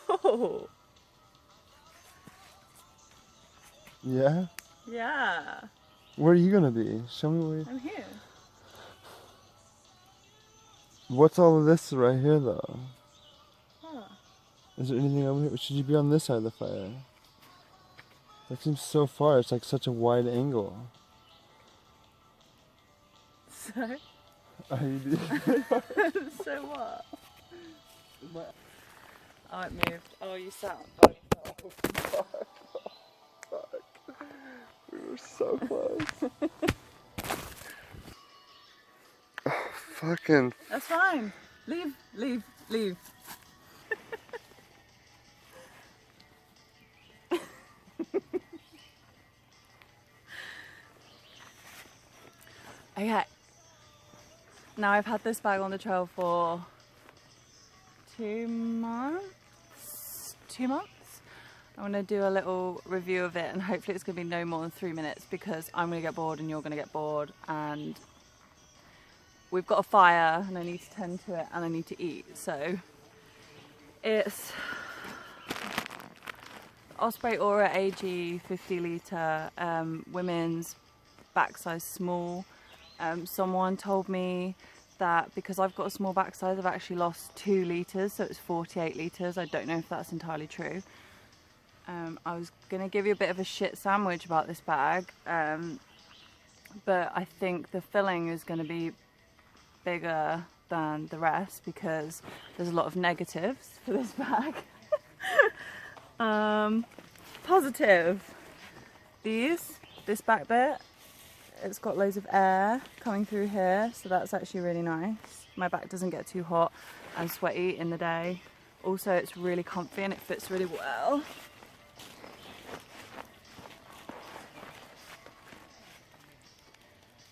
Oh. Yeah? Yeah. Where are you gonna be? Show me where you... I'm here. What's all of this right here, though? Huh. Is there anything over here? Should you be on this side of the fire? That seems so far. It's like such a wide angle. So? I So what? Oh, it moved. Oh, you sat. Oh, fuck. We were so close. Oh, fucking... That's fine. Leave, leave, leave. Okay. Now I've had this bag on the trail for 2 months. 2 months? I'm going to do a little review of it and hopefully it's going to be no more than 3 minutes because I'm going to get bored and you're going to get bored and we've got a fire and I need to tend to it and I need to eat. So it's Osprey Aura AG 50 litre women's backside small. Someone told me that because I've got a small backside I've actually lost 2 litres, so it's 48 litres. I don't know if that's entirely true. I was going to give you a bit of a shit sandwich about this bag, but I think the filling is going to be bigger than the rest because there's a lot of negatives for this bag. Positive. This back bit, it's got loads of air coming through here, so that's actually really nice. My back doesn't get too hot and sweaty in the day. Also, it's really comfy and it fits really well.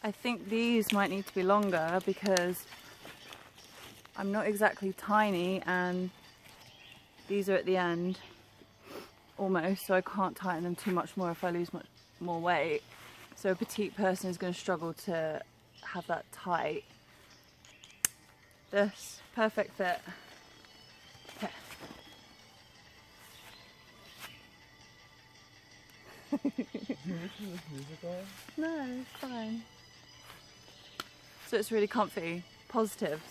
I think these might need to be longer because I'm not exactly tiny and these are at the end almost, so I can't tighten them too much more if I lose much more weight. So a petite person is going to struggle to have that tight. This, perfect fit. Okay. No, it's fine. So it's really comfy. Positives.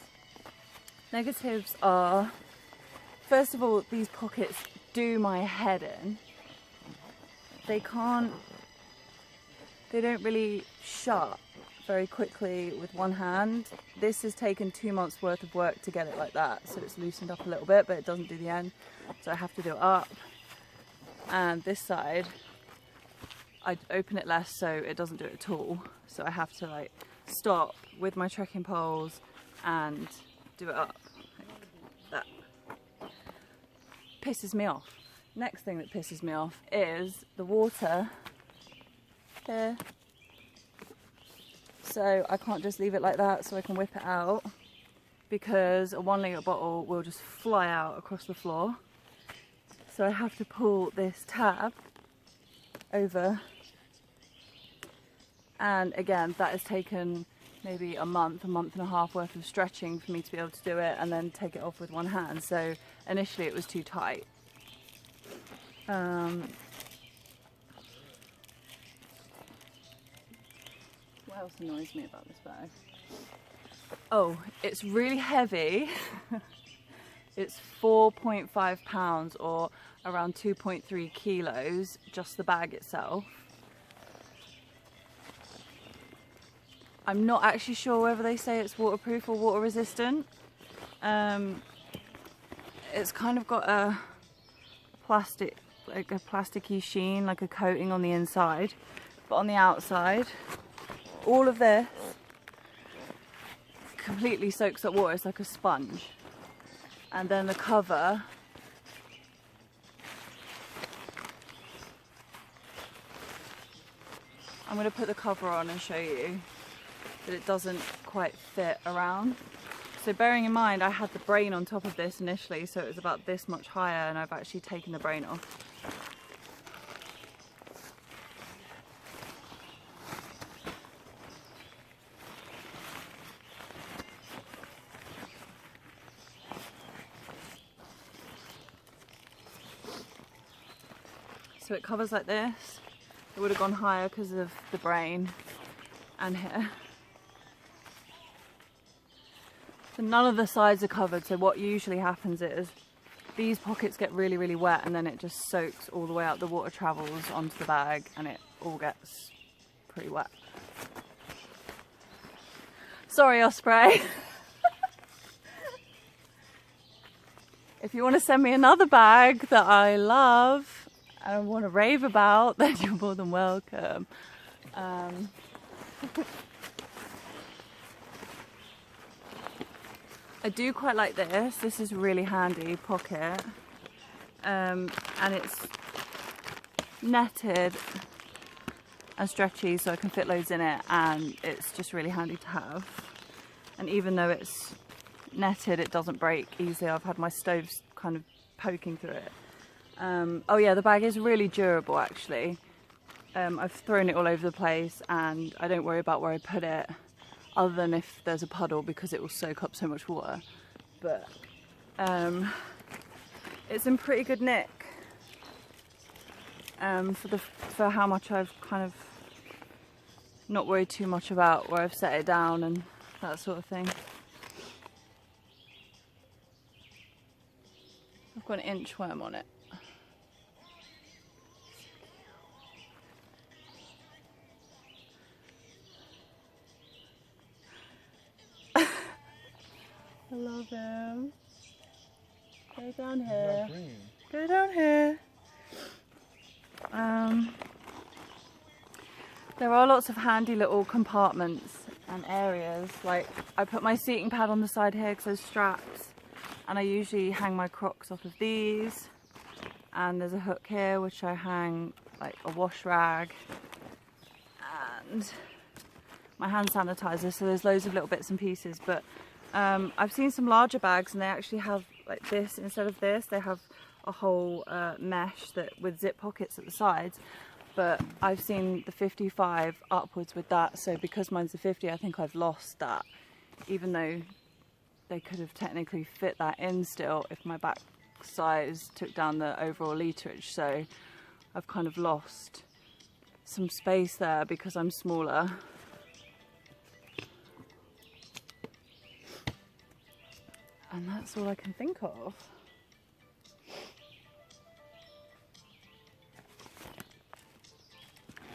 Negatives are, first of all, these pockets do my head in. They don't really shut very quickly with one hand. This has taken 2 months worth of work to get it like that, so it's loosened up a little bit, but it doesn't do the end, so I have to do it up. And this side, I open it less so it doesn't do it at all, so I have to like stop with my trekking poles and do it up like that. Pisses me off. Next thing that pisses me off is the water here. So I can't just leave it like that so I can whip it out because a 1 litre bottle will just fly out across the floor. So I have to pull this tab over, and again that has taken maybe a month and a half worth of stretching for me to be able to do it and then take it off with one hand. So initially it was too tight. What else annoys me about this bag? Oh, it's really heavy. It's 4.5 pounds or around 2.3 kilos, just the bag itself. I'm not actually sure whether they say it's waterproof or water resistant. It's kind of got a plastic, like a plasticky sheen, like a coating on the inside, but on the outside, all of this completely soaks up water. It's like a sponge. And then the cover I'm going to put the cover on and show you that it doesn't quite fit around. So bearing in mind I had the brain on top of this initially, so it was about this much higher, and I've actually taken the brain off. So it covers like this. It would have gone higher because of the brain and here. So none of the sides are covered. So what usually happens is these pockets get really, really wet and then it just soaks all the way out. The water travels onto the bag and it all gets pretty wet. Sorry, Osprey. If you want to send me another bag that I love and want to rave about, then you're more than welcome. I do quite like this. This is a really handy pocket. And it's netted and stretchy so I can fit loads in it, and it's just really handy to have. And even though it's netted, it doesn't break easily. I've had my stoves kind of poking through it. Oh yeah, the bag is really durable actually. I've thrown it all over the place and I don't worry about where I put it, other than if there's a puddle, because it will soak up so much water. But it's in pretty good nick for how much I've kind of not worried too much about where I've set it down and that sort of thing. I've got an inchworm on it. I love him. Go down here. Go down here. There are lots of handy little compartments and areas. Like I put my seating pad on the side here because there's straps, and I usually hang my Crocs off of these. And there's a hook here which I hang like a wash rag and my hand sanitizer. So there's loads of little bits and pieces. But I've seen some larger bags and they actually have like this instead of this. They have a whole mesh that with zip pockets at the sides. But I've seen the 55 upwards with that. So because mine's a 50, I think I've lost that. Even though they could have technically fit that in still if my back size took down the overall literage. So I've kind of lost some space there because I'm smaller. And that's all I can think of.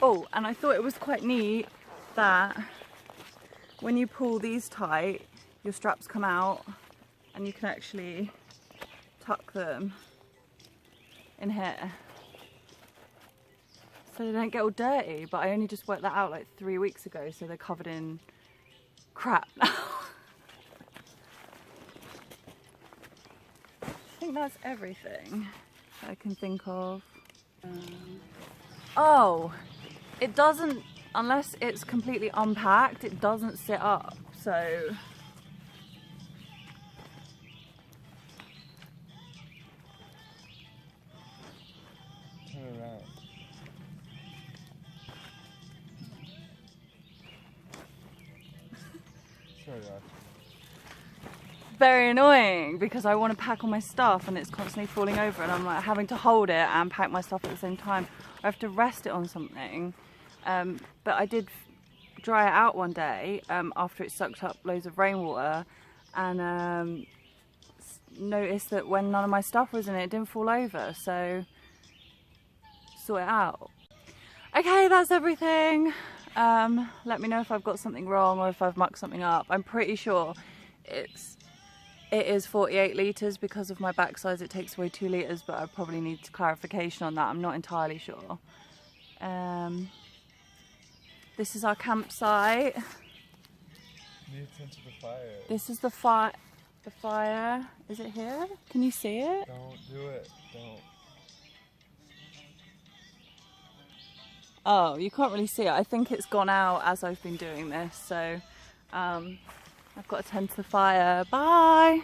Oh, and I thought it was quite neat that when you pull these tight, your straps come out and you can actually tuck them in here so they don't get all dirty. But I only just worked that out like 3 weeks ago, so they're covered in crap now. I think that's everything I can think of. Oh, it doesn't, unless it's completely unpacked, it doesn't sit up, so turn around. Sorry, Ross. very annoying because I want to pack all my stuff and it's constantly falling over and I'm like having to hold it and pack my stuff at the same time. I have to rest it on something. But I did dry it out one day after it sucked up loads of rainwater, and noticed that when none of my stuff was in it, it didn't fall over, so sort it out. Okay, that's everything. Let me know if I've got something wrong or if I've mucked something up. I'm pretty sure it is 48 litres because of my back size. It takes away 2 litres, but I probably need clarification on that. I'm not entirely sure. This is our campsite. Need attention to the fire. This is the fire. Is it here? Can you see it? Don't do it. Don't. Oh, you can't really see it. I think it's gone out as I've been doing this, so I've got to tend to the fire. Bye!